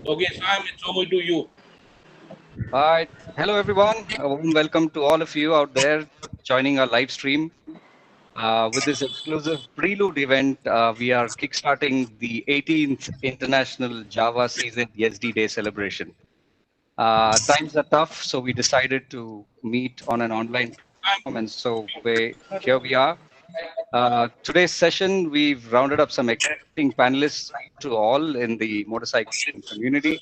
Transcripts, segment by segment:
Okay, Sam, it's over to you. All right. Hello, everyone. A warm welcome to all of you out there joining our live stream. With this exclusive prelude event, we are kickstarting the 18th International Java Season ESD Day celebration. Times are tough, so we decided to meet on an online platform, and here we are. Today's session, we've rounded up some exciting panelists to all in the motorcycling community.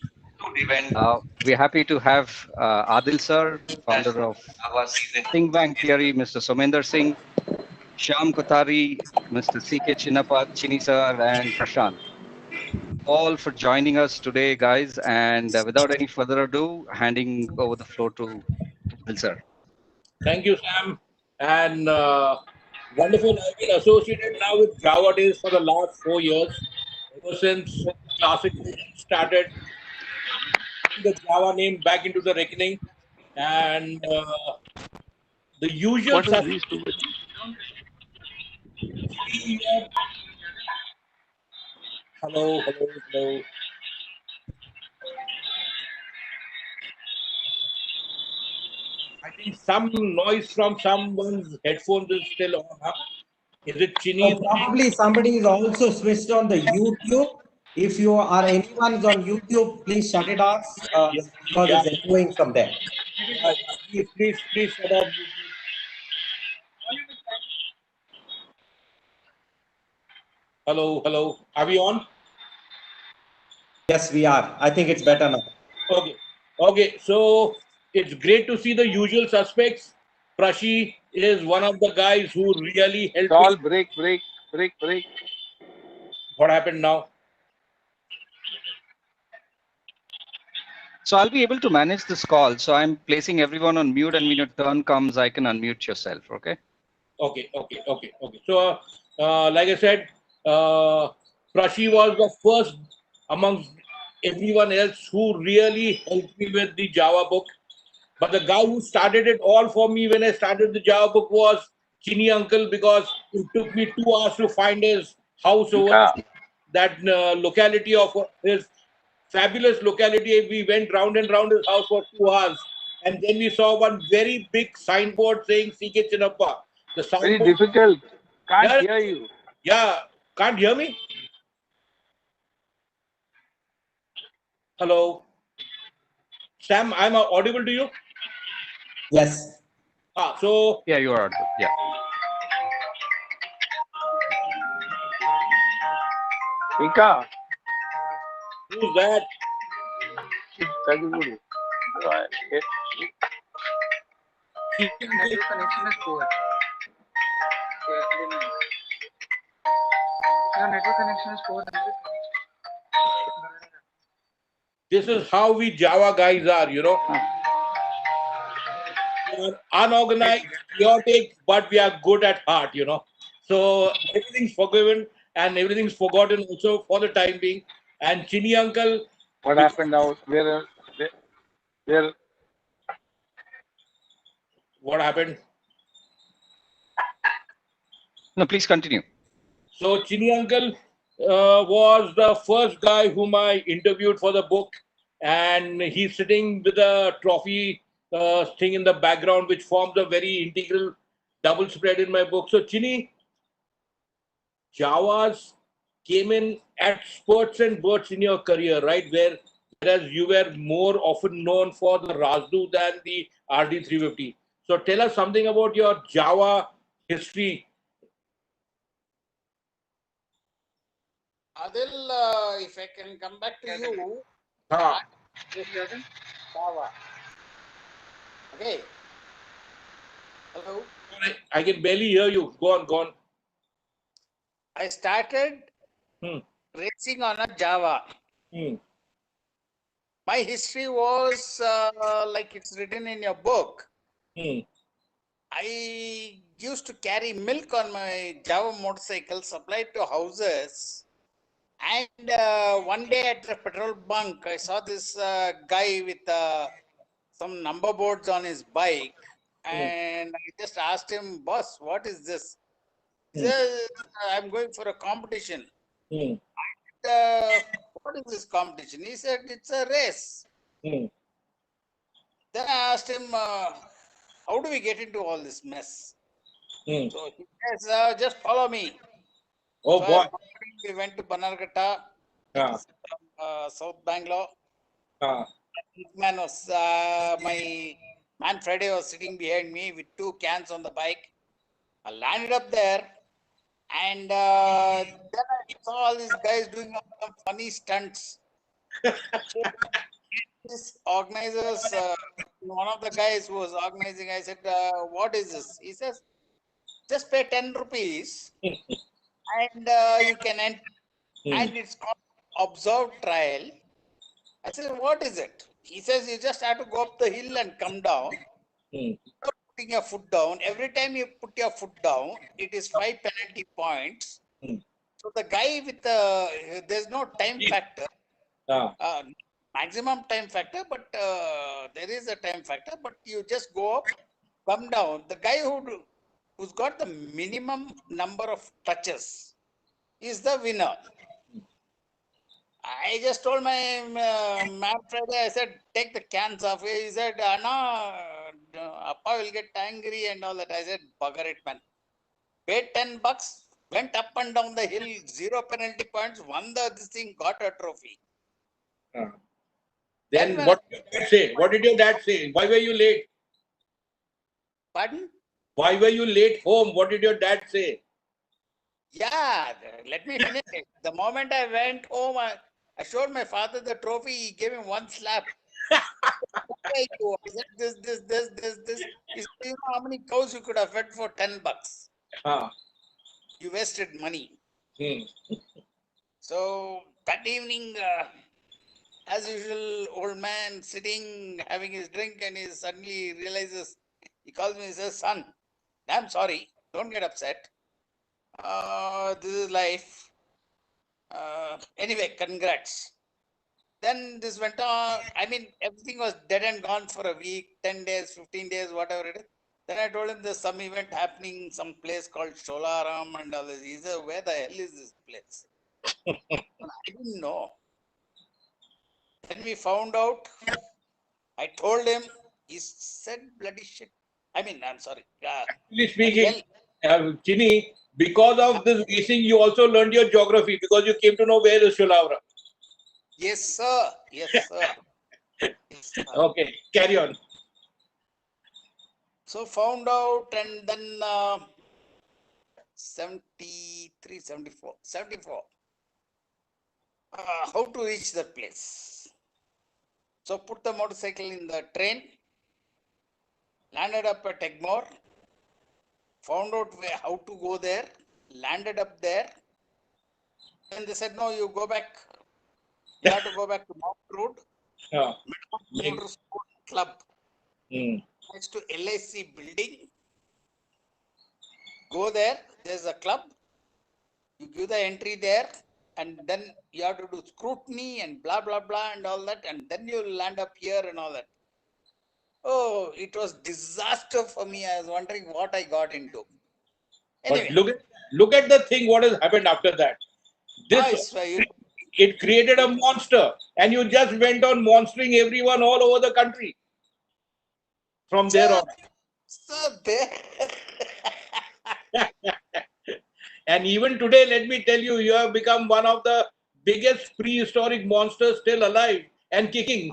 We're happy to have Adil sir, founder of Think Bank Theory, Mr. Somender Singh, Shyam Kothari, Mr. C.K. Chinnapa, Chini sir, and Prashanth, all for joining us today, guys. And without any further ado, handing over the floor to Adil sir. Thank you, Sam. And wonderful. I've been associated now with Java Days for the last 4 years, ever since Classic started the Java name back into the reckoning. And the usual What is suspects. these two? Hello, hello, hello. I think some noise from someone's headphones is still on. Huh? Is it Chini's? Probably somebody is also switched on the YouTube. If you are anyone is on YouTube, please shut it off Yeah, because yeah, it's echoing from there. yeah. Please shut off. Hello, hello. Are we on? Yes, we are. I think it's better now. Okay. Okay. So it's great to see the usual suspects. Prashi is one of the guys who really helped me. All break. What happened now? So I'll be able to manage this call. So I'm placing everyone on mute, and when your turn comes, I can unmute yourself. Okay. Okay. So, like I said, uh, Prashi was the first amongst everyone else who really helped me with the Java book. But the guy who started it all for me when I started the Java book was Chini Uncle, because it took me 2 hours to find his house over Ika, that locality of his fabulous locality. We went round and round his house for 2 hours. And then we saw one very big signboard saying CK Chinnapa. The very signboard, difficult. Can't yeah, hear you. yeah, can't hear me? Hello, Sam, I'm audible to you? Yes. So Yeah, you are audible. Yeah. Ika, who's that? Kajiguri. Network connection is poor. Your network connection is poor. This is how we Java guys are, you know. We are unorganized, chaotic, but we are good at heart, you know. So everything's forgiven and everything's forgotten also for the time being. And Chini uncle, What because happened now? Where what happened? No, please continue. So Chini uncle was the first guy whom I interviewed for the book, and he's sitting with a trophy thing in the background, which forms a very integral double spread in my book. So Chini, Jawas came in at spurts and bursts in your career, right? Whereas you were more often known for the Razdu than the RD 350. So tell us something about your Java history. Adil, if I can come back to you, Ah, Java. Okay. Hello. I can barely hear you. Go on, go on. I started Hmm. racing on a Java. Hmm. My history was like it's written in your book. Hmm. I used to carry milk on my Java motorcycle, supplied to houses. And one day at the petrol bunk, I saw this guy with some number boards on his bike. Hmm. And I just asked him, boss, what is this? He Hmm. says, I'm going for a competition. Hmm. Uh, what is this competition? He said, it's a race. Hmm. Then I asked him, how do we get into all this mess? Hmm. So he says, just follow me. Oh So boy. we went to Banarghatta, Ah. South Bangalore. Ah. Man was, my man Friday was sitting behind me with 2 cans on the bike. I landed up there, and then I saw all these guys doing some funny stunts. These organizers, one of the guys who was organizing, I said, what is this? He says, just pay 10 rupees and you can enter. Hmm. And it's called observed trial. I said, what is it? He says, you just have to go up the hill and come down. Hmm. Without putting your foot down. Every time you put your foot down, it is 5 penalty points. Hmm. So the guy with the, there's no time factor. Ah. Maximum time factor, but there is a time factor, but you just go up, come down. The guy who's got the minimum number of touches is the winner. I just told my man Friday, I said, take the cans off. He said, Anna, Appa will get angry and all that. I said, bugger it, man. Paid $10, went up and down the hill, 0 penalty points, won this thing, got a trophy. Ah. Then Then what did your dad say? What did your dad say? Why were you late? Pardon? Why were you late home? What did your dad say? Yeah, let me finish it. The moment I went home, I showed my father the trophy. He gave him one slap. I said, this. He said, you know how many cows you could have fed for $10? Ah. You wasted money. Hmm. So that evening, as usual, old man sitting having his drink, and he suddenly realizes, he calls me and says, son, I'm sorry, don't get upset. This is life. Anyway, congrats. Then this went on. I mean, everything was dead and gone for a week, 10 days, 15 days, whatever it is. Then I told him there's some event happening, some place called Sholaram and all this. He said, where the hell is this place? I didn't know. Then we found out. I told him. He said, bloody shit. I mean, I'm sorry. Actually speaking, Chini, because of this racing, you also learned your geography because you came to know where is Shulavra. Yes, sir. Yes, sir. Yes, sir. Okay, carry on. So found out, and then 73, 74, 74. How to reach that place? So put the motorcycle in the train, landed up at Egmore, found out how to go there, landed up there. Then they said, no, you go back. You have to go back to Mount Road, Ah. Motor Sport Club, Hmm. next to LIC building. Go there, there's a club. You give the entry there, and then you have to do scrutiny and blah, blah, blah, and all that. And then you land up here and all that. Oh, it was disaster for me. I was wondering what I got into. Anyway, But look at the thing. What has happened after that? This it created a monster, and you just went on monstering everyone all over the country from there on. So there. And even today, let me tell you, you have become one of the biggest prehistoric monsters still alive and kicking.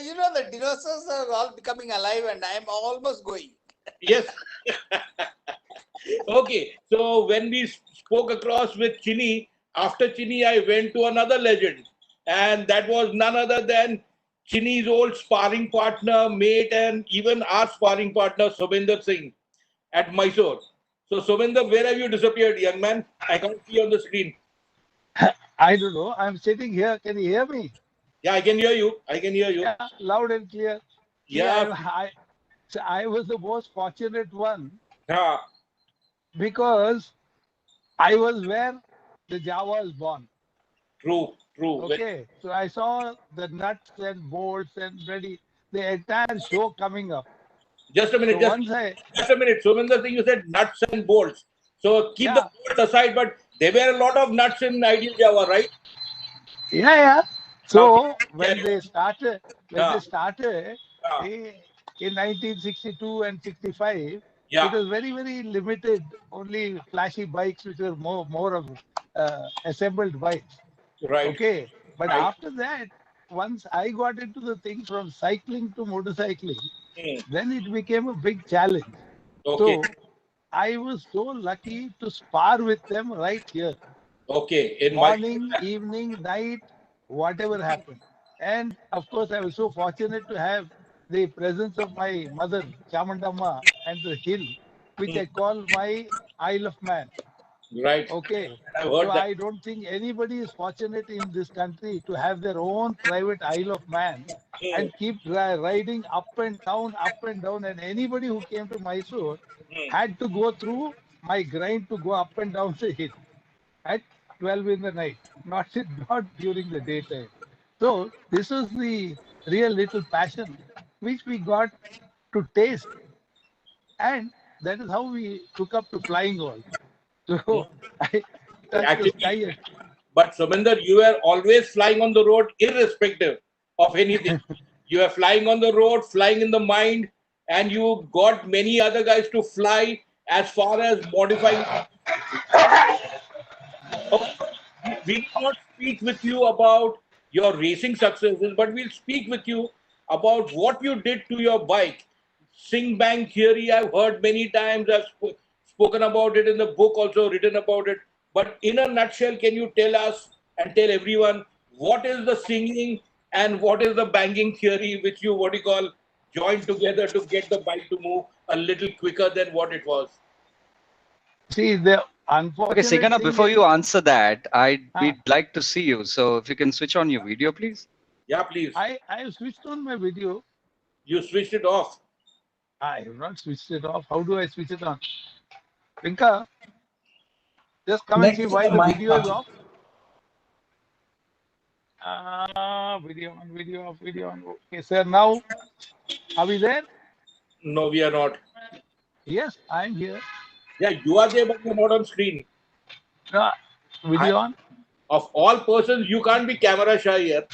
You know, the dinosaurs are all becoming alive, and I am almost going. Yes. Okay. So when we spoke across with Chini, after Chini, I went to another legend, and that was none other than Chini's old sparring partner, mate, and even our sparring partner, Somender Singh at Mysore. So, Somender, where have you disappeared, young man? I can't see on the screen. I don't know. I'm sitting here. Can you hear me? Yeah, I can hear you. I can hear you. Yeah, loud and clear. See, Yeah. I was the most fortunate one Yeah. because I was where the Jawa was born. True. True. Okay, so I saw the nuts and bolts and the entire show coming up. Just a minute. So once just a minute. Somender Singh, you said nuts and bolts. So keep the bolts aside, but there were a lot of nuts in Ideal Java, right? Yeah. Okay. So when Carry on. they started, Yeah. Yeah. eh, in 1962 and 65, Yeah. it was very, very limited, only flashy bikes, which were more of assembled bikes. Right. Okay. But Right. after that, once I got into the thing from cycling to motorcycling, Hmm. then it became a big challenge. Okay. So I was so lucky to spar with them right here, Okay. In my. morning, evening, night, whatever happened. And of course, I was so fortunate to have the presence of my mother, Chamandamma, and the hill, which Hmm. I call my Isle of Man. Right. Okay. I've So heard that. I don't think anybody is fortunate in this country to have their own private Isle of Man Hmm. and keep riding up and down, up and down. And anybody who came to Mysore Hmm. had to go through my grind to go up and down the hill at 12 in the night, not during the daytime. So this was the real little passion which we got to taste, and that is how we took up to flying all. Hmm. So I touched the Actually, sky. but Somender, you were always flying on the road, irrespective of anything. You are flying on the road, flying in the mind, and you got many other guys to fly as far as modifying. Okay. We will not speak with you about your racing successes, but we'll speak with you about what you did to your bike. Sing bang theory, I've heard many times. I've spoken about it in the book, also written about it. But in a nutshell, can you tell us and tell everyone what is the singing and what is the banging theory, which you, what you call, joined together to get the bike to move a little quicker than what it was? See, the Okay, unfortunate Sekana, thing before is, you answer that, uh, we'd like to see you. So if you can switch on your video, please. Yeah, please. I have switched on my video. You switched it off. I have not switched it off. How do I switch it on? Pinka, just come and see Next to why the the mic video is button. off. Video on, video off, video on. Okay, sir. Now, are we there? No, we are not. Yes, I'm here. Yeah, you are there, but you're not on screen. Uh, I, Video on. of all persons, you can't be camera shy here.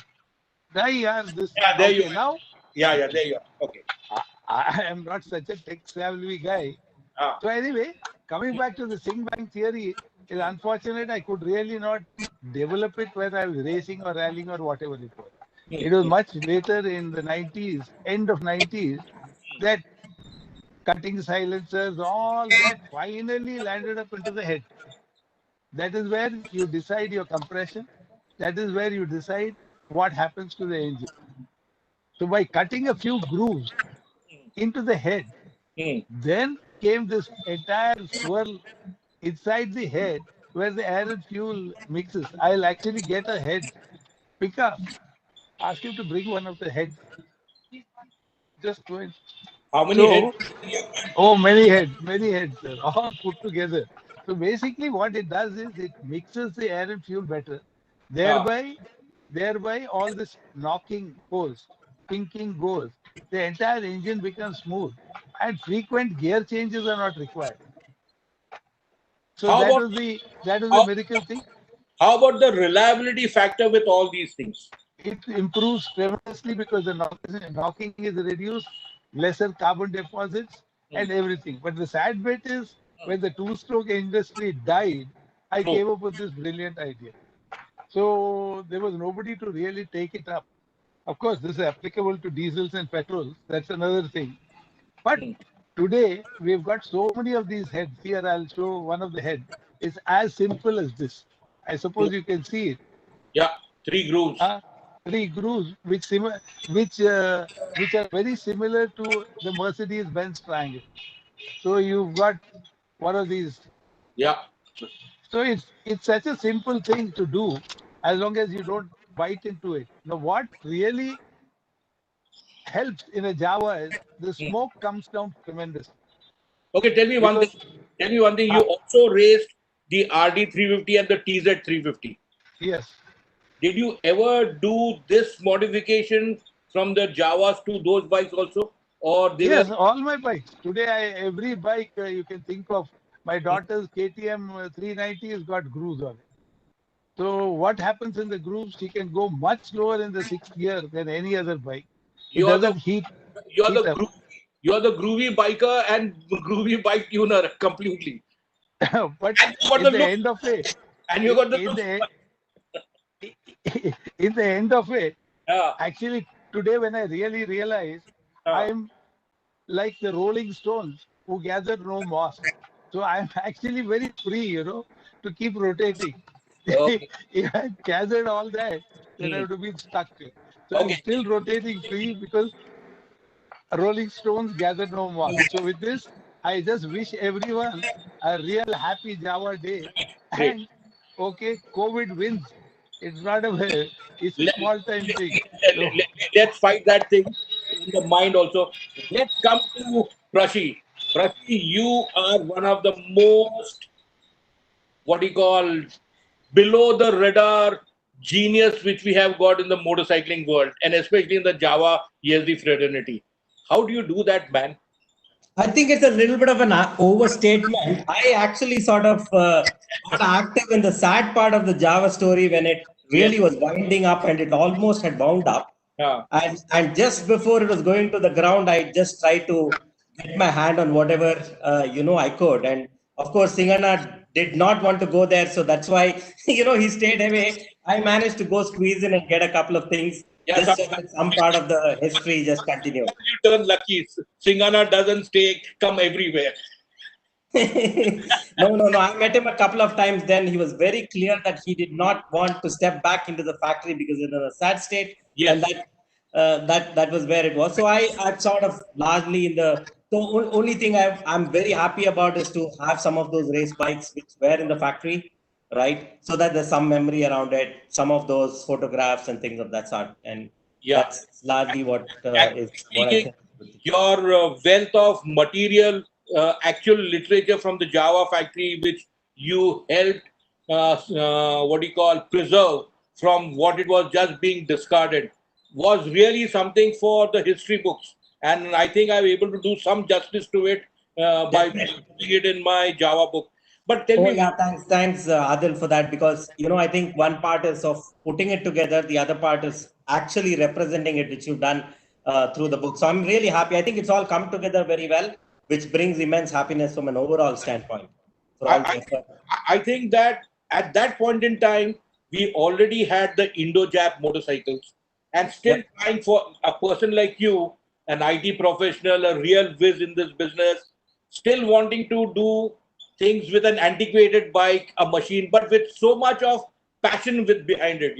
There you are. This. Yeah, there you Okay, are. now Yeah, yeah, there you are. Okay. I am not such a tech savvy guy. Ah. So anyway, coming back to the Singh Bang theory, it's unfortunate I could really not develop it when I was racing or rallying or whatever it was. It was much later in the 90s, end of 90s, that cutting silencers, all that finally landed up into the head. That is where you decide your compression. That is where you decide what happens to the engine. So by cutting a few grooves into the head, Hmm. then came this entire swirl inside the head where the air and fuel mixes. I'll actually get a head. Pick up. Ask him to bring one of the heads. Just go in. How many heads? So, oh, many heads, sir, all put together. So basically, what it does is it mixes the air and fuel better. Ah. Thereby, thereby all this knocking goes, pinking goes. The entire engine becomes smooth, and frequent gear changes are not required. So How about that was the how, miracle thing. how about the reliability factor with all these things? It improves tremendously because the knocking is reduced, lesser carbon deposits, Hmm. and everything. But the sad bit is when the two-stroke industry died, I True. came up with this brilliant idea. So there was nobody to really take it up. Of course, this is applicable to diesels and petrols. That's another thing. But Hmm. today we've got so many of these heads. Here I'll show one of the heads. It's as simple as this. I True. suppose you can see it. Yeah, three grooves. uh, Three grooves which which are very similar to the Mercedes-Benz triangle. So you've got one of these. Yeah. So it's such a simple thing to do as long as you don't bite into it. Now what really helps in a Java is the Hmm. smoke comes down tremendously Okay, tell me one thing. because Tell me one thing. You uh, also raced the RD 350 and the TZ 350. yes. Did you ever do this modification from the Javas to those bikes also? Or they were. Yes, all my bikes. Today, every bike you can think of. My daughter's KTM 390 has got grooves on it. So what happens in the groups? He can go much slower in the sixth gear than any other bike. It You're the doesn't you're heat the up. you're the groovy biker and groovy bike tuner completely. But And you got in the the looks. end of it, And you got the in looks. the in the end of it, Yeah. actually today when I really realize Yeah. I'm like the Rolling Stones who gathered no moss. So I'm actually very free, to keep rotating. Okay. If I gathered all that, then I Hmm. would have been stuck. So I'm Okay. still rotating free because Rolling Stones gathered no moss. So with this, I just wish everyone a real happy Java day. Great. And okay, COVID wins. It's not it's a Let, small time thing. So let's fight that thing in the mind also. Let's come to Prashi. Prashi, you are one of the most, what do you call, below the radar genius which we have got in the motorcycling world, and especially in the Java ESD fraternity. How do you do that, man? I think it's a little bit of an overstatement. I actually sort of got active in the sad part of the Java story when it Yes. really was winding up and it almost had wound up. Yeah. And just before it was going to the ground, I just tried to get my hand on whatever I could. And of course, Singana did not want to go there, so that's why he stayed away. I managed to go squeeze in and get a couple of things Yeah. just so that some part of the history just continued. You turn lucky. Singana doesn't stay, come everywhere. No. I met him a couple of times. Then he was very clear that he did not want to step back into the factory because it's in a sad state, and Yes. that was where it was. So I'm sort of largely in the. The only thing I'm very happy about is to have some of those race bikes which were in the factory, right? So that there's some memory around it, some of those photographs and things of that sort, and Yeah. that's largely what Actually is what I speaking, think. your wealth of material, actual literature from the Java factory, which you helped, what do you call, preserve from what it was just being discarded, was really something for the history books. And I think I was able to do some justice to it by putting Definitely. it in my Java book. But tell Oh me, yeah, thanks, Adil, for that, because I think one part is of putting it together, the other part is actually representing it, which you've done through the book. So I'm really happy. I think it's all come together very well, which brings immense happiness from an overall standpoint for all the I, effort. I think that at that point in time, we already had the Indo-Jap motorcycles, and still Yep. trying for a person like you, an IT professional, a real whiz in this business, still wanting to do things with an antiquated bike, a machine, but with so much of passion with behind it.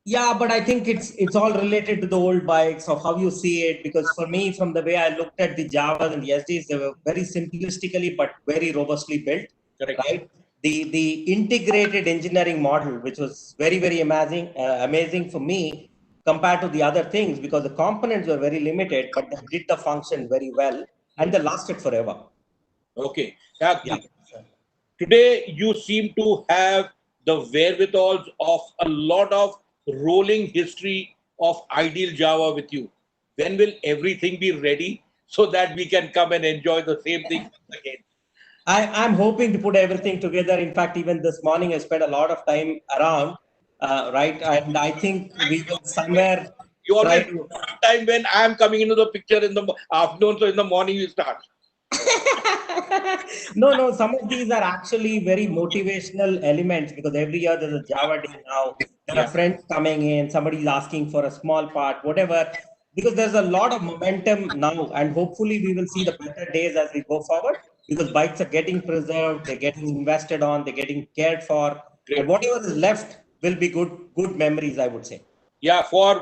Yeah, but I think it's all related to the old bikes of how you see it. Because for me, from the way I looked at the Javas and the SDs, they were very simplistically but very robustly built, Correct. right? The integrated engineering model, which was very amazing for me compared to the other things, because the components were very limited, but they did the function very well and they lasted forever. Okay. Now, Yeah. today, you seem to have the wherewithals of a lot of rolling history of ideal Java with you. When will everything be ready so that we can come and enjoy the same thing again? I'm hoping to put everything together. In fact, even this morning, I spent a lot of time around, right? And I think we will somewhere You try always to. have time when I am coming into the picture in the afternoon, so in the morning you start. No. Some of these are actually very motivational elements because every year there's a Java day now. There are Yeah. friends coming in, somebody's asking for a small part, whatever. Because there's a lot of momentum now, and hopefully we will see the better days as we go forward. Because bikes are getting preserved, they're getting invested on, they're getting cared for, and Great. whatever is left will be good memories, I would say. Yeah, for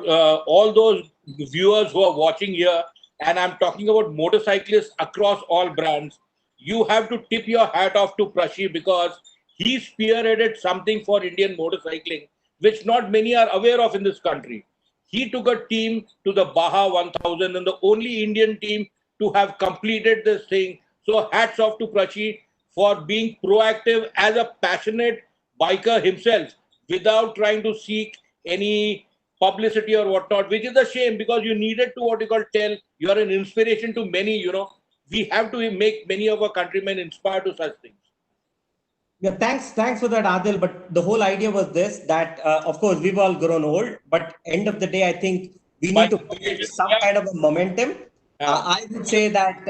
all those viewers who are watching here, and I'm talking about motorcyclists across all brands, you have to tip your hat off to Prashi because he spearheaded something for Indian motorcycling, which not many are aware of in this country. He took a team to the Baja 1000 and the only Indian team to have completed this thing. So hats off to Prashi for being proactive as a passionate biker himself without trying to seek any publicity or whatnot, which is a shame because you needed to what you call tell you are an inspiration to many. We have to make many of our countrymen inspired to such things. Yeah, thanks for that, Adil. But the whole idea was this: that of course we've all grown old, but end of the day, I think we need Bike to create creation, some yeah. kind of a momentum. Yeah. I would say that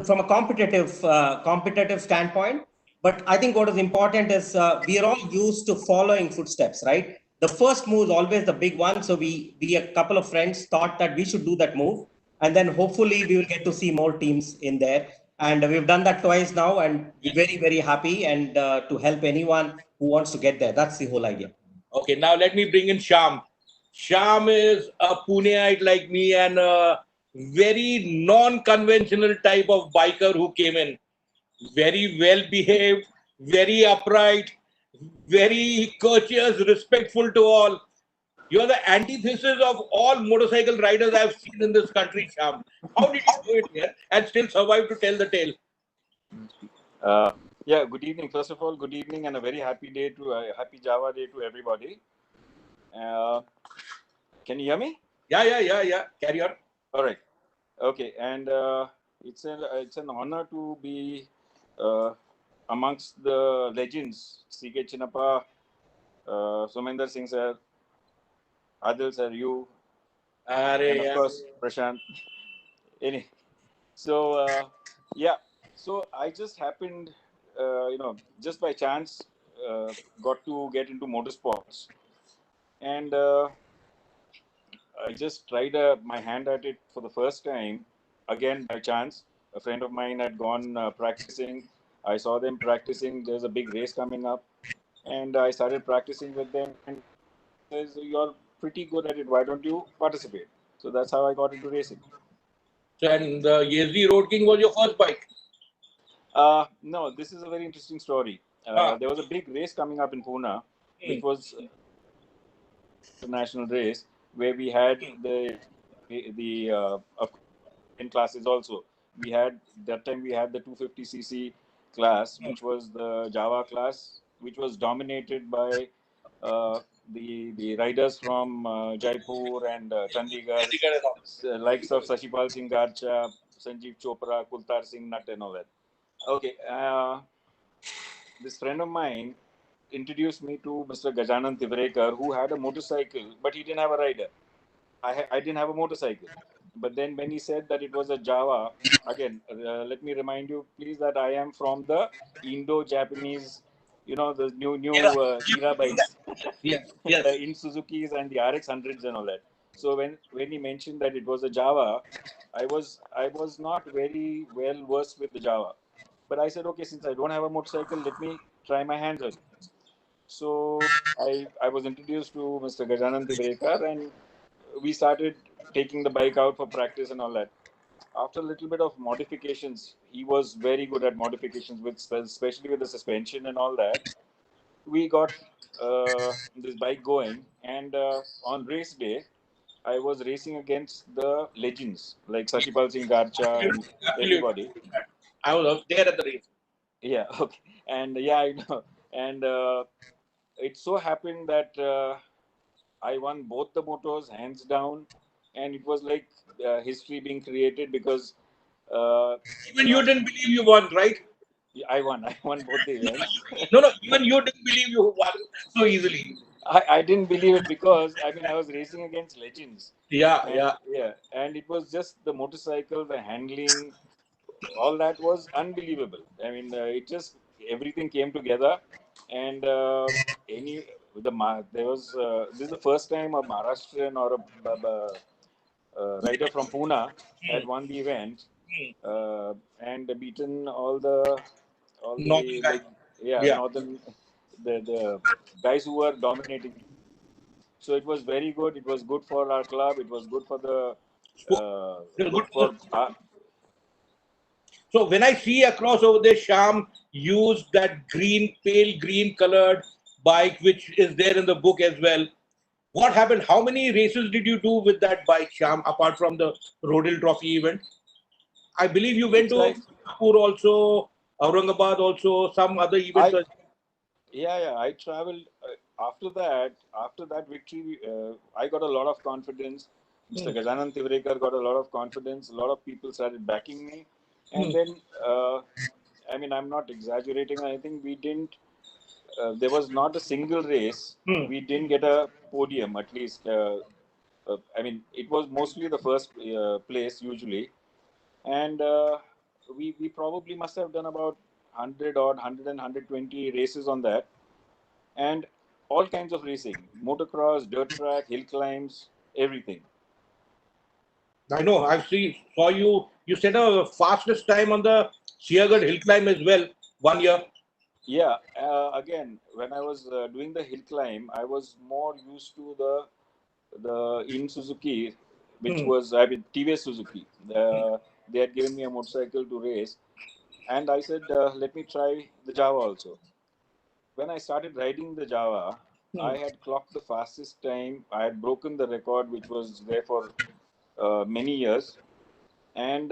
from a competitive standpoint. But I think what is important is we are all used to following footsteps, right? The first move is always the big one. So we a couple of friends thought that we should do that move, and then hopefully we will get to see more teams in there. And we've done that twice now, and we're very, very happy and to help anyone who wants to get there. That's the whole idea. Okay, now let me bring in Shyam. Shyam is a Puneite like me and a very non-conventional type of biker who came in. Very well behaved, very upright, very courteous, respectful to all. You're the antithesis of all motorcycle riders I've seen in this country, Shyam. How did you do it here and still survive to tell the tale? Yeah, good evening. First of all, good evening and a very happy day to happy Java day to everybody. Uh, can you hear me? Yeah. Carry on. All right. Okay, and it's an honor to be amongst the legends. CK Chinnapa, Somender Singh sir, Adil sir, you, and of Yeah. course Prashanth. Any. So yeah, so I just happened, just by chance, got to get into motorsports, and I just tried my hand at it for the first time, again by chance. A friend of mine had gone practicing. I saw them practicing. There's a big race coming up, and I started practicing with them. And says, "You're pretty good at it. Why don't you participate?" So that's how I got into racing. So, and the Yezdi Road King was your first bike? No, this is a very interesting story. Ah. There was a big race coming up in Pune, which was international race where we had the of course, in classes also. We had that time we had the 250cc class, which was the Java class, which was dominated by uh, the riders from Jaipur and Chandigarh, likes of Sashipal Singh Garcha, Sanjeev Chopra, Kultar Singh Natt, and all that. Okay, this friend of mine introduced me to Mr. Gajanan Tivrekar, who had a motorcycle, but he didn't have a rider. I didn't have a motorcycle. But then when he said that it was a Java, again, let me remind you, please, that I am from the Indo-Japanese, the new era bikes, Yes. the in Suzuki's and the RX hundreds and all that. So when he mentioned that it was a Java, I was not very well versed with the Java, but I said, okay, since I don't have a motorcycle, let me try my hands on it. So I was introduced to Mr. Gajanan Tivrekar, and we started taking the bike out for practice and all that. After a little bit of modifications, he was very good at modifications, with especially with the suspension and all that. We got this bike going, and on race day, I was racing against the legends like Sashipal Singh Garcha and Absolutely. everybody. I was there at the race. Yeah, okay, and yeah, I know, and it so happened that I won both the motos hands down, and it was like history being created because uh, Even you you know didn't believe you won, right? I won. I won both the events. No. Even you didn't believe you won so easily. I didn't believe it because I mean I was racing against legends, and Yeah. yeah, and it was just the motorcycle, the handling, all that was unbelievable. I mean, it just everything came together, and any there was this is the first time a Maharashtrian or a rider from Pune had won the event and beaten all the Northern guy. like yeah Yeah. northern the guys who were dominating. So it was very good. It was good for our club. It was good for the Sport. Good good sport. for So when I see across over there, Sham used that green, pale green colored bike, which is there in the book as well. What happened? How many races did you do with that bike, Sham, apart from the Rodil Trophy event? I believe you went it's to like Singapore also, Aurangabad also, some other events. I yeah, I traveled after that victory. I got a lot of confidence. Mr. Gajanan Tivrekar got a lot of confidence. A lot of people started backing me, and then I mean, I'm not exaggerating. I think we didn't. There was not a single race we didn't get a podium. At least, I mean, it was mostly the first place usually, and we probably must have done about 100 or 120 races on that, and all kinds of racing: motocross, dirt track, hill climbs, everything. I know. Saw you. You set a fastest time on the Siagarh hill climb as well 1 year. Yeah, again, when I was doing the hill climb, I was more used to the in Suzuki, which was, I mean, TVS Suzuki. They had given me a motorcycle to race, and I said, let me try the Java also. When I started riding the Java, I had clocked the fastest time. I had broken the record, which was there for many years. And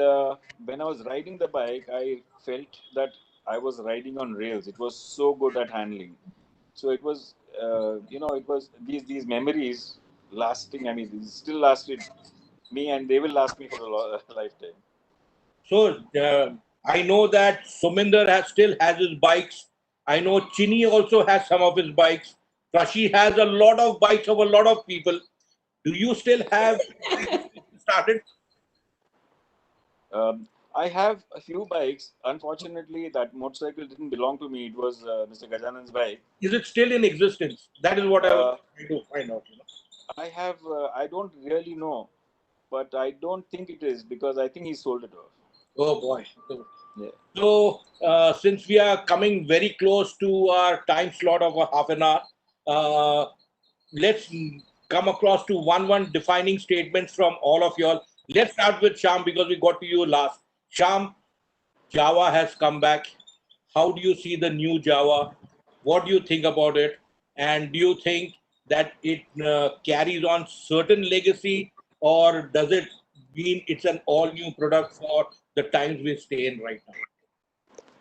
when I was riding the bike, I felt that I was riding on rails. It was so good at handling. So it was, it was these memories lasting. I mean, it still lasted me, and they will last me for a lifetime. So I know that Somender still has his bikes. I know Chini also has some of his bikes. Prashi has a lot of bikes of a lot of people. Do you still have started? I have a few bikes. Unfortunately, that motorcycle didn't belong to me. It was Mr. Gajanan's bike. Is it still in existence? That is what I was Uh, trying to find out. I have. I don't really know, but I don't think it is because I think he sold it off. Oh boy. Yeah. So, since we are coming very close to our time slot of a half an hour, uh, let's come across to one defining statements from all of y'all. Let's start with Sham because we got to you last. Sham, Java has come back. How do you see the new Java? What do you think about it? And do you think that it carries on certain legacy, or does it mean it's an all new product for the times we stay in right now?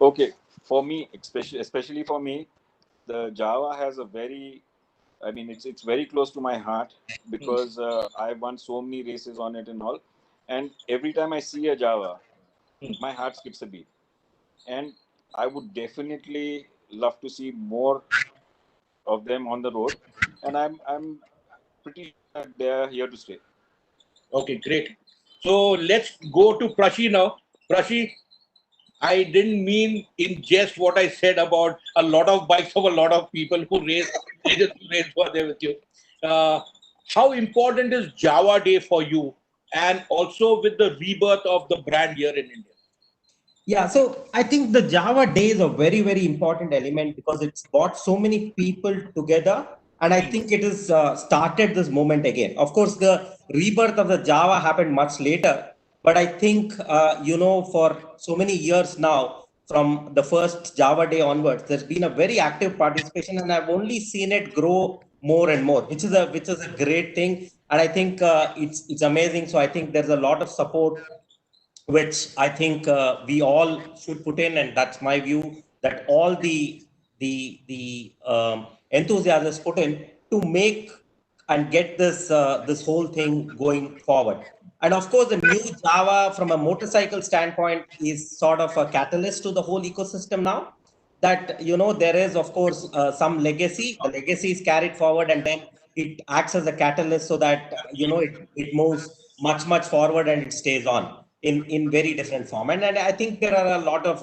Okay. For me, especially for me, the Java has a very. I mean, it's very close to my heart because I've won so many races on it and all. And every time I see a Java, my heart skips a beat. And I would definitely love to see more of them on the road. And I'm pretty sure that they are here to stay. Okay, great. So let's go to Prashi now. Prashi, I didn't mean in jest what I said about a lot of bikes of a lot of people who race, they just race were there with you. Uh, how important is Java Day for you, and also with the rebirth of the brand here in India? Yeah, so I think the Java Day is a very, very important element because it's brought so many people together. And I think it has started this moment again. Of course, the rebirth of the Java happened much later. But I think, for so many years now, from the first Java Day onwards, there's been a very active participation. And I've only seen it grow more and more, which is a great thing. And I think it's amazing. So I think there's a lot of support which I think we all should put in, and that's my view. That all the enthusiasts put in to make and get this whole thing going forward. And of course, the new Java, from a motorcycle standpoint, is sort of a catalyst to the whole ecosystem now. That there is, of course, some legacy. The legacy is carried forward, and then it acts as a catalyst so that it moves much forward and it stays on in very different form. And I think there are a lot of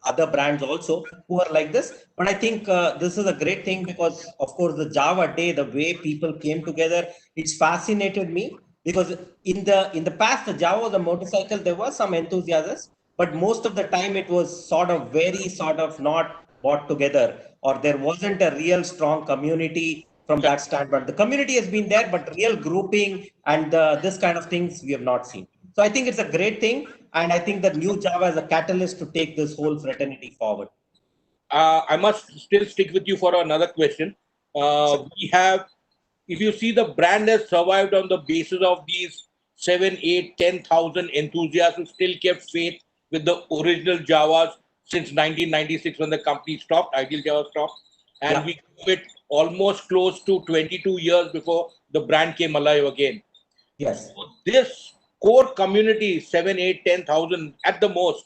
other brands also who are like this. But I think this is a great thing because, of course, the Java Day, the way people came together, it's fascinated me because in the past, the Java was a motorcycle. There were some enthusiasts, but most of the time it was sort of not brought together, or there wasn't a real strong community from that standpoint. The community has been there, but real grouping and this kind of things we have not seen. So I think it's a great thing, and I think that new Java is a catalyst to take this whole fraternity forward. I must still stick with you for another question. We have, if you see, the brand has survived on the basis of these 7, 8, 10,000 enthusiasts who still kept faith with the original Javas since 1996 when the company stopped, Ideal Java stopped. And Yeah. we gave it almost close to 22 years before the brand came alive again. Yes. This core community, 7, 8, 10,000 at the most,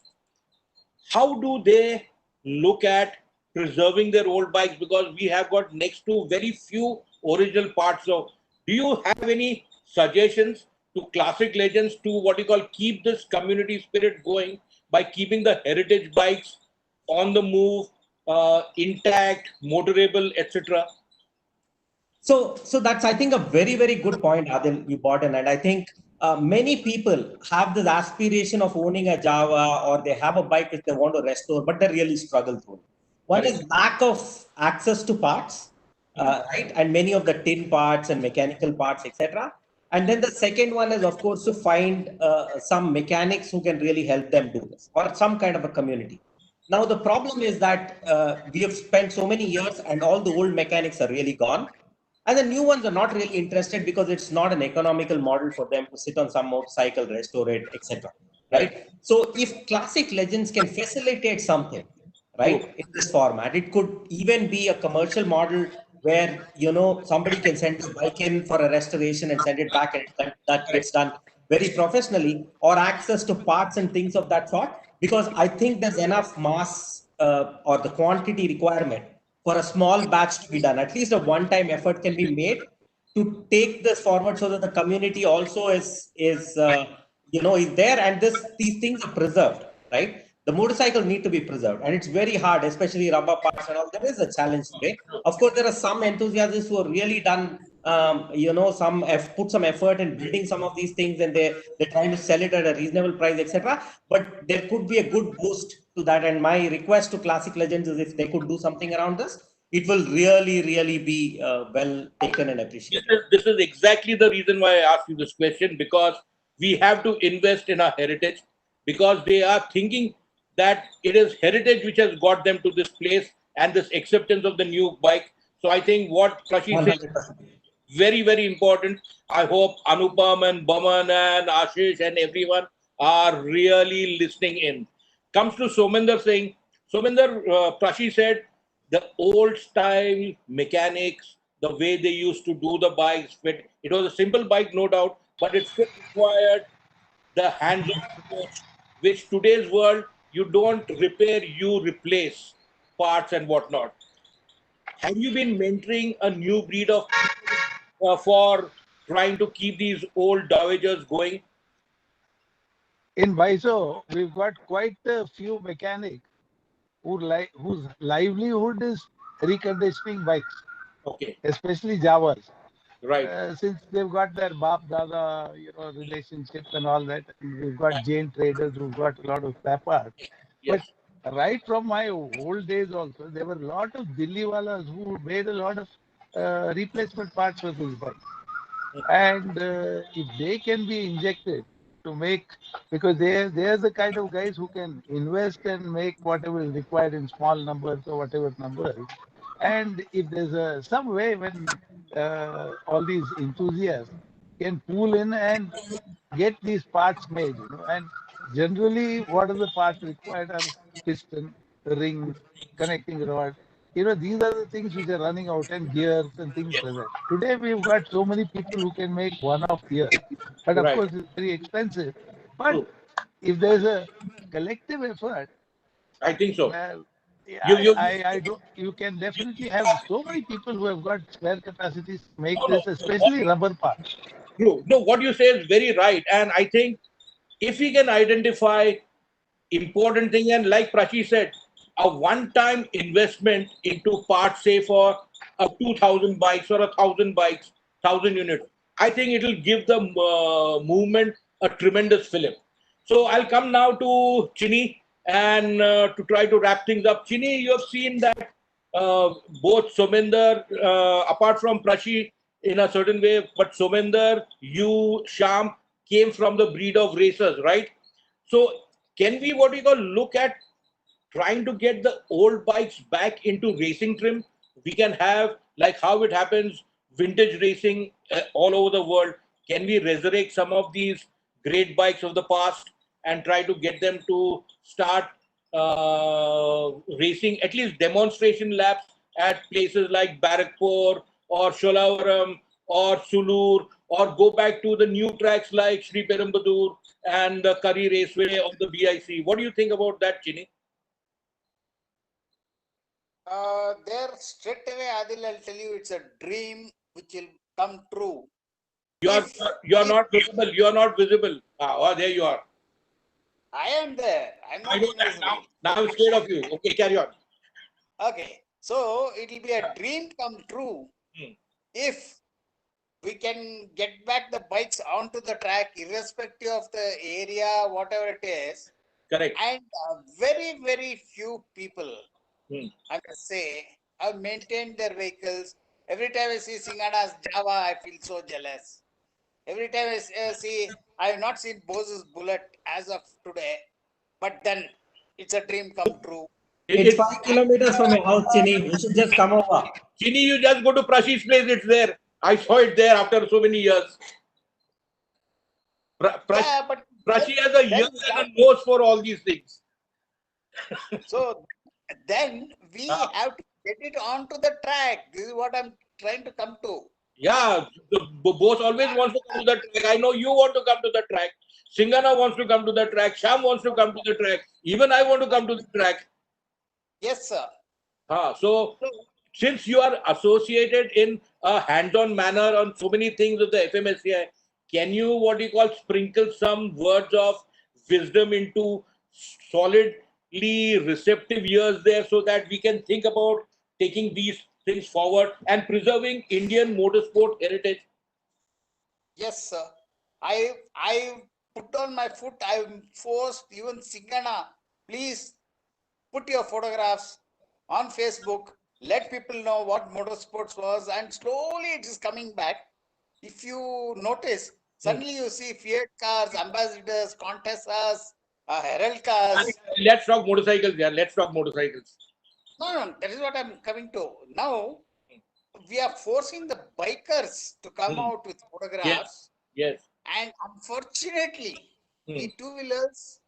how do they look at preserving their old bikes? Because we have got next to very few original parts. So, do you have any suggestions to classic legends to what you call keep this community spirit going by keeping the heritage bikes on the move, intact, motorable, etc.? So that's, I think, a very, very good point, Adil, you brought in. And I think many people have this aspiration of owning a Java, or they have a bike which they want to restore, but they really struggle through it. One Correct. is lack of access to parts, right? And many of the tin parts and mechanical parts, etc. And then the second one is, of course, to find some mechanics who can really help them do this, or some kind of a community. Now, the problem is that we have spent so many years and all the old mechanics are really gone. And the new ones are not really interested because it's not an economical model for them to sit on some motorcycle, restore it, etc. Right. Right? So if classic legends can facilitate something, True. right, in this format, it could even be a commercial model where somebody can send a bike in for a restoration and send it back, and that Correct. gets done very professionally, or access to parts and things of that sort. Because I think there's enough mass or the quantity requirement for a small batch to be done. At least a one-time effort can be made to take this forward, so that the community also is there, and these things are preserved, right? The motorcycle need to be preserved, and it's very hard, especially rubber parts and all. There is a challenge today. Of course, there are some enthusiasts who have really done put some effort in building some of these things, and they're trying to sell it at a reasonable price, etc. But there could be a good boost to that. And my request to Classic Legends is, if they could do something around this, it will really, really be well taken and appreciated. This is exactly the reason why I asked you this question, because we have to invest in our heritage, because they are thinking that it is heritage which has got them to this place and this acceptance of the new bike. So I think what Prashi said, 100%. very, very important. I hope Anupam and Baman and Ashish and everyone are really listening in. Comes to Somender saying, Somender, Prashi said, the old style mechanics, the way they used to do the bikes fit. It was a simple bike, no doubt, but it still required the hands-on approach, which today's world, you don't repair, you replace parts and whatnot. Have you been mentoring a new breed of people for trying to keep these old dowagers going? In Viso, we've got quite a few mechanics whose livelihood is reconditioning bikes, Okay, especially Javas. right. Since they've got their Bap Dada, relationship and all that, and we've got Jain traders who've got a lot of spare parts. But Yes, right from my old days also, there were a lot of Dilliwalas who made a lot of replacement parts for these bikes. And if they can be injected to make, because they're the kind of guys who can invest and make whatever is required in small numbers or whatever numbers. And if there's some way when all these enthusiasts can pool in and get these parts made, and generally what are the parts required are piston, ring, connecting rod. These are the things which are running out, and gears and things yes, like that. Today we've got so many people who can make one-off gears, but of right. course it's very expensive. But True. if there's a collective effort, I think so. well, You, yeah, you, I don't. You can definitely have so many people who have got spare capacities to make no, no. this, especially rubber parts. True. No, what you say is very right. And I think if we can identify important thing, and like Prachi said, a one-time investment into parts, say for a 2,000 bikes or 1,000 bikes, 1,000 units, I think it will give the movement a tremendous fillip. So I'll come now to Chini, and to try to wrap things up. Chini, you have seen that both Somender, apart from Prachi in a certain way, but Somender, you, Shyam, came from the breed of racers, right? So can we, what we call, look at trying to get the old bikes back into racing trim? We can have, like how it happens, vintage racing all over the world. Can we resurrect some of these great bikes of the past and try to get them to start racing, at least demonstration laps at places like Barakpur or Sholavaram or Sulur, or go back to the new tracks like Sri Perumbudur and the Curry Raceway of the BIC? What do you think about that, Chini? There straight away, Adil, I'll tell you, it's a dream which will come true. You are If not visible. You are not visible. Oh, there you are. I am there, I'm I not know that invisible. now. Now I'm scared of you. Okay, carry on. Okay, so it will be a dream come true Hmm. if we can get back the bikes onto the track, irrespective of the area, whatever it is. Correct. And very, very few people, Hmm. I must say, have maintained their vehicles. Every time I see Singhana's Java, I feel so jealous. Every time I see, I have not seen Bose's Bullet as of today, but then it's a dream come true. It's It's 5 kilometers from your house, Chini. You should just come over. Chini, you just go to Prashi's place. It's there. I saw it there after so many years. Yeah, but Prashi has a then ear and a nose for all these things. so then we Ah. have to get it onto the track. This is what I'm trying to come to. Yeah, the boss always wants to come to the track. I know you want to come to the track. Singhana wants to come to the track. Shyam wants to come to the track. Even I want to come to the track. Yes, sir. So since you are associated in a hands-on manner on so many things of the FMSCI, can you what you call sprinkle some words of wisdom into solidly receptive ears there so that we can think about taking these things forward and preserving Indian motorsport heritage? Yes, sir. I put on my foot. I forced even Singhana, please put your photographs on Facebook. Let people know what motorsports was, and slowly it is coming back. If you notice, suddenly you see Fiat cars, ambassadors, Contessas, Herald cars. Let's talk motorcycles. Yeah, let's talk motorcycles. No, that is what I'm coming to. Now we are forcing the bikers to come out with Yes, photographs, yes. and unfortunately, Hmm. we two-wheelers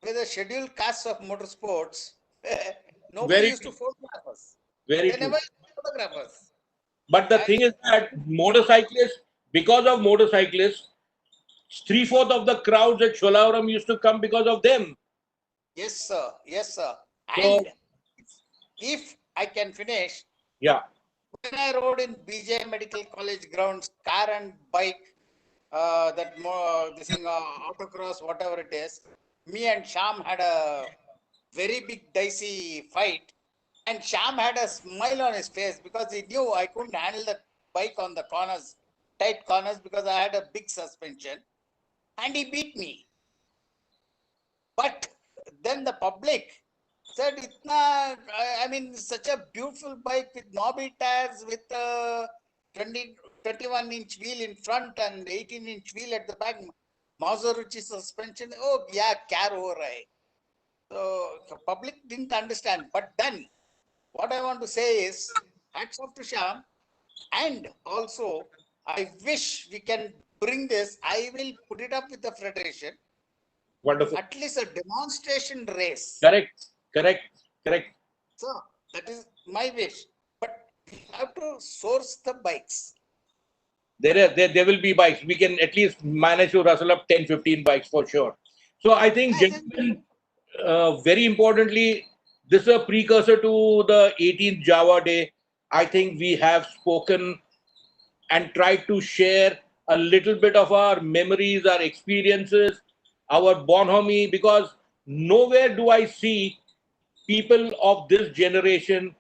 with the scheduled castes of motorsports, nobody Very used to true. photograph us. Very They true. never used to photograph us. But the And thing is that motorcyclists, because of motorcyclists, three-fourths of the crowds at Sholavaram used to come because of them. yes, sir. Yes, sir. So, And if I can finish, yeah, when I rode in BJ Medical College grounds, car and bike, that more this thing, autocross, whatever it is, me and Sham had a very big dicey fight, and Sham had a smile on his face because he knew I couldn't handle the bike on the corners, tight corners, because I had a big suspension, and he beat me. But then the public said, "Itna, I mean, such a beautiful bike with knobby tires, with 20, 21-inch wheel in front and 18-inch wheel at the back, Maserati suspension. Oh, yeah, kya ho raha hai." So the public didn't understand. But then what I want to say is, hats off to Shyam. And also, I wish we can bring this. I will put it up with the federation, wonderful. at least a demonstration race. Correct, correct, correct. So that is my wish. But we have to source the bikes. There will be bikes. We can at least manage to rustle up 10, 15 bikes for sure. So I think, gentlemen, very importantly, this is a precursor to the 18th Java Day. I think we have spoken and tried to share a little bit of our memories, our experiences, our bonhomie, because nowhere do I see people of this generation,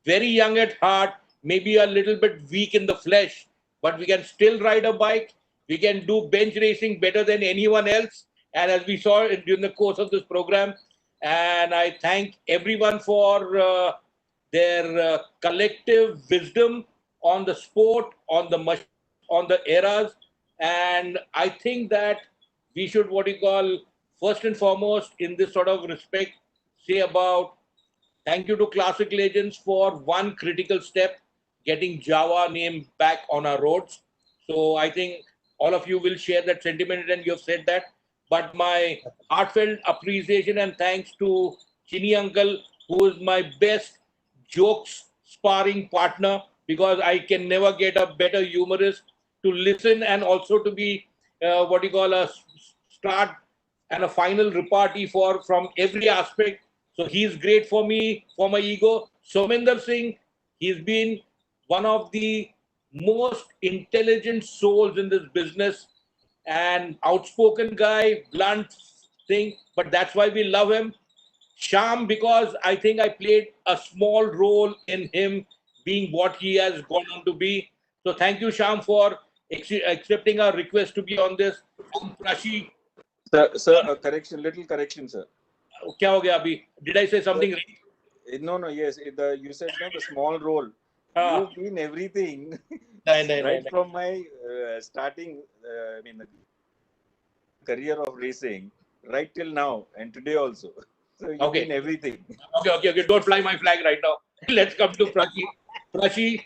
very young at heart, maybe a little bit weak in the flesh, but we can still ride a bike. We can do bench racing better than anyone else. And as we saw during the course of this program, and I thank everyone for their collective wisdom on the sport, on the on the eras. And I think that we should, what you call, first and foremost, in this sort of respect, say about thank you to Classic Legends for one critical step, getting Java name back on our roads. So I think all of you will share that sentiment and you have said that. But my heartfelt appreciation and thanks to Chini Uncle, who is my best jokes sparring partner, because I can never get a better humorist to listen and also to be what you call a start and a final repartee for from every aspect. So he's great for me, for my ego. Somender Singh, he's been one of the most intelligent souls in this business and outspoken guy, blunt thing, but that's why we love him. Shyam, because I think I played a small role in him being what he has gone on to be. So thank you, Shyam, for accepting our request to be on this. And Prashi, Sir, a correction, little correction, sir. क्या हो गया अभी? Did I say something right? No, yes. You said no, the small role. Ah. You've been everything. No. Right from my starting, the career of racing, right till now, and today also. So you've Okay. been everything. Okay. Don't fly my flag right now. Let's come to Prashi. Prashi,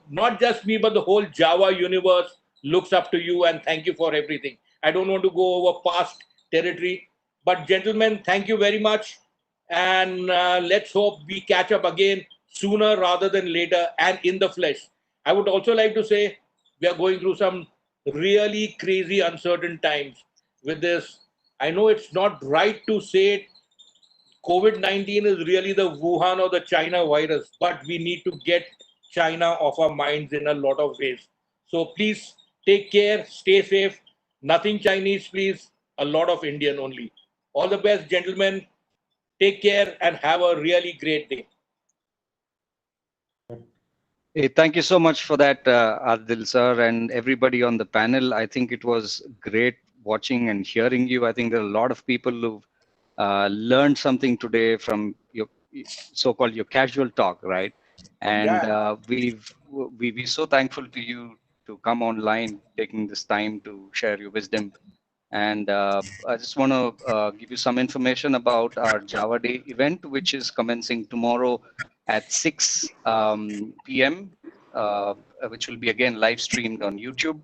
not just me, but the whole Java universe looks up to you and thank you for everything. I don't want to go over past territory, but gentlemen, thank you very much. And let's hope we catch up again sooner rather than later and in the flesh. I would also like to say we are going through some really crazy, uncertain times with this. I know it's not right to say it. COVID-19 is really the Wuhan or the China virus, but we need to get China off our minds in a lot of ways. So please take care, stay safe. Nothing Chinese, please. A lot of Indian only. All the best, gentlemen. Take care and have a really great day. Hey, thank you so much for that, Adil sir, and everybody on the panel. I think it was great watching and hearing you. I think there are a lot of people who've learned something today from your so-called your casual talk, right? And we're so thankful to you to come online, taking this time to share your wisdom. And I just want to give you some information about our Java Day event, which is commencing tomorrow at 6 p.m., which will be again live streamed on YouTube.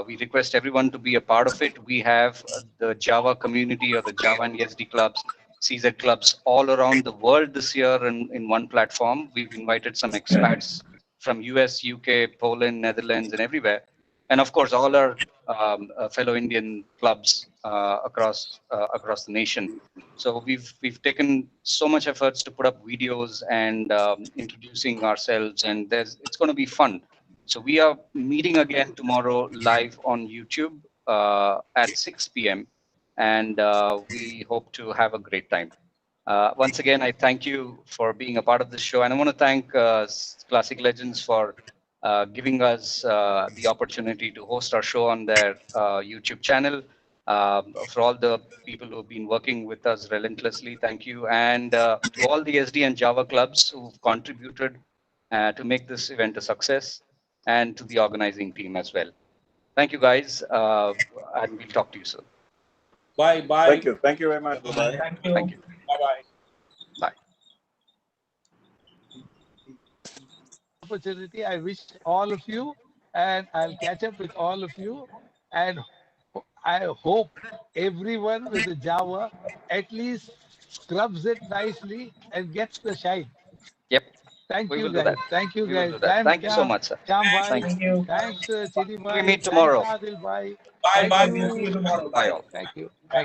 We request everyone to be a part of it. We have the Java community or the Java and ESD clubs, CZ clubs all around the world this year in one platform. We've invited some expats from US, UK, Poland, Netherlands, and everywhere. And of course, all our fellow Indian clubs across the nation. So we've taken so much efforts to put up videos and introducing ourselves, and it's going to be fun. So we are meeting again tomorrow live on YouTube at 6 p.m. and we hope to have a great time. Once again, I thank you for being a part of this show, and I want to thank Classic Legends for giving us the opportunity to host our show on their YouTube channel. For all the people who have been working with us relentlessly, thank you. And to all the SD and Java clubs who've contributed to make this event a success, and to the organizing team as well. Thank you, guys, and we'll talk to you soon. Bye. Thank you very much. Bye. Thank you. Bye. Bye. Opportunity. I wish all of you, and I'll catch up with all of you. And I hope everyone with the Java at least scrubs it nicely and gets the shine. Yep. Thank We you, will do guys. that. Thank you, We will guys. do that. Thank you so much, sir. Shyam bhai. Thank you. Thanks, Chidi We bhai. meet tomorrow. Thanks, Adil bhai. Bye. Thank We'll you. see you tomorrow. Bye all. Thank you. Thank you.